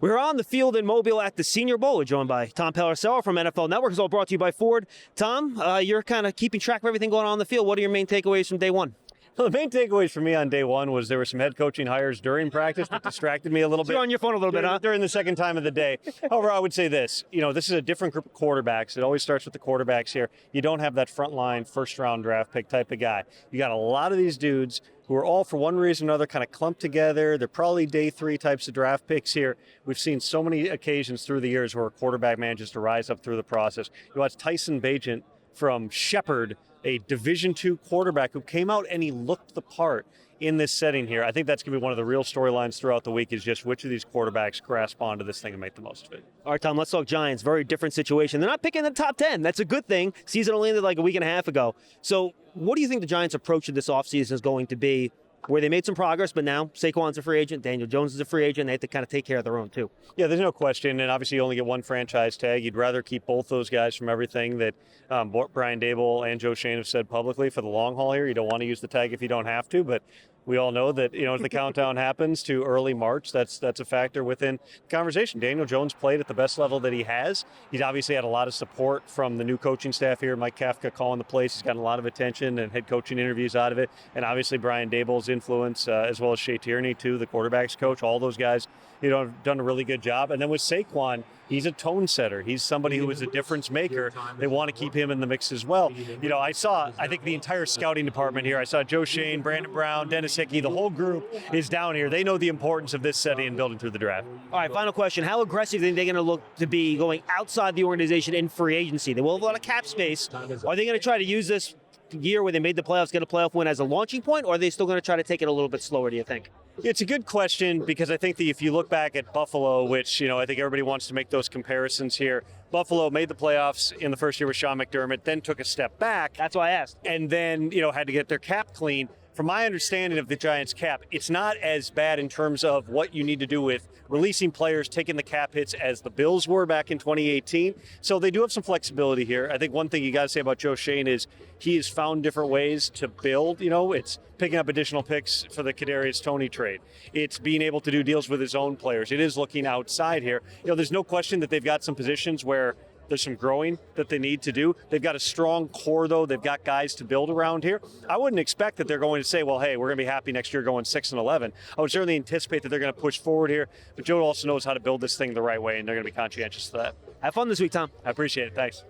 We're on the field in Mobile at the Senior Bowl. We're joined by Tom Pelissero from NFL Network. It's all brought to you by Ford. Tom, you're kind of keeping track of everything going on the field. What are your main takeaways from day one? Well, the main takeaways for me on day one was there were some head coaching hires during practice that distracted me a little bit. You're on your phone a little bit, huh? During the second time of the day. However, I would say this. This is a different group of quarterbacks. It always starts with the quarterbacks here. You don't have that frontline, first-round draft pick type of guy. You got a lot of these dudes who are all, for one reason or another, kind of clumped together. They're probably day three types of draft picks here. We've seen so many occasions through the years where a quarterback manages to rise up through the process. You watch Tyson Bagent from Shepherd, a Division II quarterback who came out and he looked the part in this setting here. I think that's going to be one of the real storylines throughout the week, is just which of these quarterbacks grasp onto this thing and make the most of it. All right, Tom, let's talk Giants. Very different situation. They're not picking the top 10. That's a good thing. Season only ended like a week and a half ago. So what do you think the Giants' approach to this offseason is going to be, where they made some progress, but now Saquon's a free agent, Daniel Jones is a free agent, they have to kind of take care of their own too? Yeah, there's no question, and obviously you only get one franchise tag. You'd rather keep both those guys from everything that Brian Daboll and Joe Schoen have said publicly for the long haul here. You don't want to use the tag if you don't have to, but we all know that, as the countdown happens to early March, that's a factor within the conversation. Daniel Jones played at the best level that he has. He's obviously had a lot of support from the new coaching staff here. Mike Kafka calling the plays. He's gotten a lot of attention and head coaching interviews out of it. And obviously Brian Daboll's influence, as well as Shea Tierney, too, the quarterback's coach. All those guys, have done a really good job. And then with Saquon, he's a tone setter. He's somebody who is a difference maker. They want to keep him in the mix as well. I think the entire scouting department here. I saw Joe Schoen, Brandon Brown, Dennis Hickey. The whole group is down here. They know the importance of this setting and building through the draft. All right, final question. How aggressive do you think they're going to look to be going outside the organization in free agency? They will have a lot of cap space. Are they going to try to use this year where they made the playoffs, get a playoff win as a launching point, or are they still going to try to take it a little bit slower, do you think? It's a good question, because I think that if you look back at Buffalo, which, I think everybody wants to make those comparisons here. Buffalo made the playoffs in the first year with Sean McDermott, then took a step back. That's why I asked. And then, had to get their cap clean. From my understanding of the Giants' cap, it's not as bad in terms of what you need to do with releasing players, taking the cap hits as the Bills were back in 2018. So they do have some flexibility here. I think one thing you got to say about Joe Schoen is he has found different ways to build. It's picking up additional picks for the Kadarius Toney trade. It's being able to do deals with his own players. It is looking outside here. There's no question that they've got some positions where there's some growing that they need to do. They've got a strong core, though. They've got guys to build around here. I wouldn't expect that they're going to say, well, hey, we're going to be happy next year going 6-11. I would certainly anticipate that they're going to push forward here. But Joe also knows how to build this thing the right way, and they're going to be conscientious of that. Have fun this week, Tom. I appreciate it. Thanks.